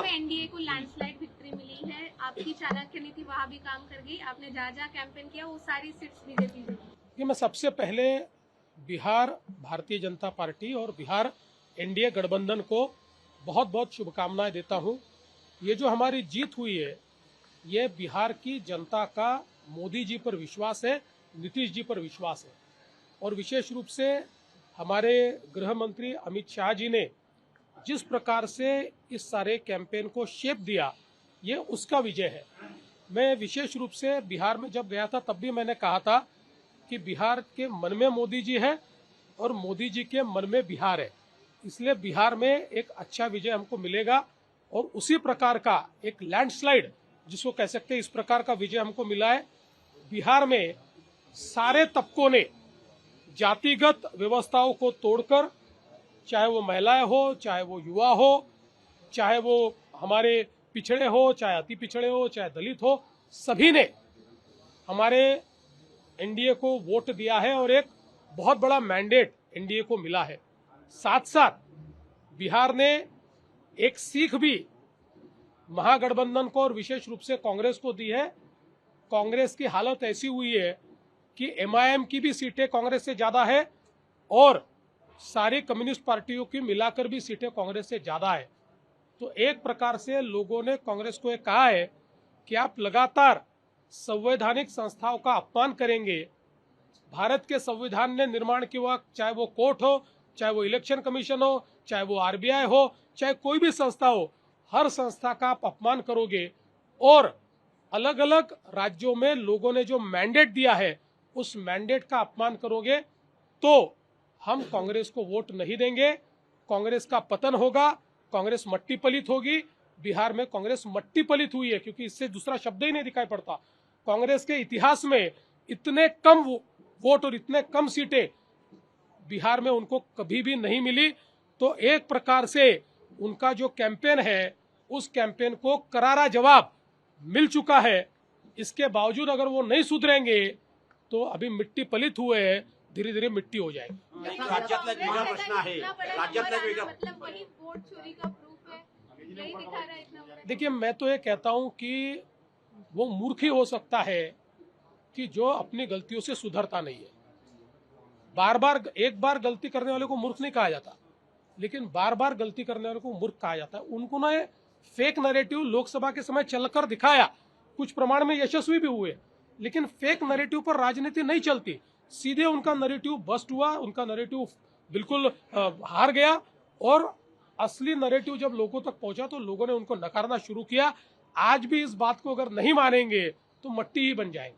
बिहार में एनडीए को landslide victory मिली है। आपकी चाणक्य नीति वहाँ भी काम कर गई। आपने जहाँ जहाँ कैंपेन किया वो सारी सीट्स बीजेपी की। मैं सबसे पहले बिहार भारतीय जनता पार्टी और बिहार एनडीए गठबंधन को बहुत बहुत शुभकामनाएं देता हूं। ये जो हमारी जीत हुई है, ये बिहार की जनता का मोदी जी पर विश्वास है, नीतीश जी पर विश्वास है, और विशेष रूप से हमारे गृह मंत्री अमित शाह जी ने जिस प्रकार से इस सारे कैंपेन को शेप दिया, ये उसका विजय है। मैं विशेष रूप से बिहार में जब गया था तब भी मैंने कहा था कि बिहार के मन में मोदी जी है और मोदी जी के मन में बिहार है, इसलिए बिहार में एक अच्छा विजय हमको मिलेगा। और उसी प्रकार का एक लैंडस्लाइड जिसको कह सकते हैं, इस प्रकार का विजय हमको मिला है। बिहार में सारे तबकों ने जातिगत व्यवस्थाओं को तोड़कर, चाहे वो महिलाएं हो, चाहे वो युवा हो, चाहे वो हमारे पिछड़े हो, चाहे अति पिछड़े हो, चाहे दलित हो, सभी ने हमारे एनडीए को वोट दिया है और एक बहुत बड़ा मैंडेट एनडीए को मिला है। साथ साथ बिहार ने एक सीख भी महागठबंधन को और विशेष रूप से कांग्रेस को दी है। कांग्रेस की हालत ऐसी हुई है कि एमआईएम की भी सीटें कांग्रेस से ज्यादा है और सारी कम्युनिस्ट पार्टियों की मिलाकर भी सीटें कांग्रेस से ज्यादा है। तो एक प्रकार से लोगों ने कांग्रेस को एक कहा है कि आप लगातार संवैधानिक संस्थाओं का अपमान करेंगे। भारत के संविधान ने निर्माण किया, चाहे वो कोर्ट हो, चाहे वो इलेक्शन कमीशन हो, चाहे वो आरबीआई हो, चाहे कोई भी संस्था हो, हर संस्था का आप अपमान करोगे और अलग अलग राज्यों में लोगों ने जो मैंडेट दिया है उस मैंडेट का अपमान करोगे, तो हम कांग्रेस को वोट नहीं देंगे। कांग्रेस का पतन होगा, कांग्रेस मट्टी पलित होगी। बिहार में कांग्रेस मट्टी पलित हुई है, क्योंकि इससे दूसरा शब्द ही नहीं दिखाई पड़ता। कांग्रेस के इतिहास में इतने कम वोट और इतने कम सीटें बिहार में उनको कभी भी नहीं मिली। तो एक प्रकार से उनका जो कैंपेन है, उस कैंपेन को करारा जवाब मिल चुका है। इसके बावजूद अगर वो नहीं सुधरेंगे तो अभी मिट्टी पलित हुए हैं, धीरे धीरे मिट्टी हो जाएगी। राज्यातला एक वेगळा प्रश्न आहे, राज्यातला एक वेगळा मतलब वही वोट चोरी का प्रूफ है, यही दिखा रहा है इतना बड़ा। देखिए, मैं तो ये कहता हूं कि वो मूर्ख ही हो सकता है कि जो अपनी गलतियों से सुधरता नहीं है। बार बार एक बार गलती करने वाले को मूर्ख नहीं कहा जाता, लेकिन बार बार गलती करने वाले को मूर्ख कहा जाता है। उनको ना फेक नैरेटिव लोकसभा के समय चलकर दिखाया, कुछ प्रमाण में यशस्वी भी हुए, लेकिन फेक नैरेटिव पर राजनीति नहीं चलती। सीधे उनका नैरेटिव बस्ट हुआ, उनका नैरेटिव बिल्कुल हार गया और असली नैरेटिव जब लोगों तक पहुंचा तो लोगों ने उनको नकारना शुरू किया। आज भी इस बात को अगर नहीं मानेंगे तो मट्टी ही बन जाएंगे।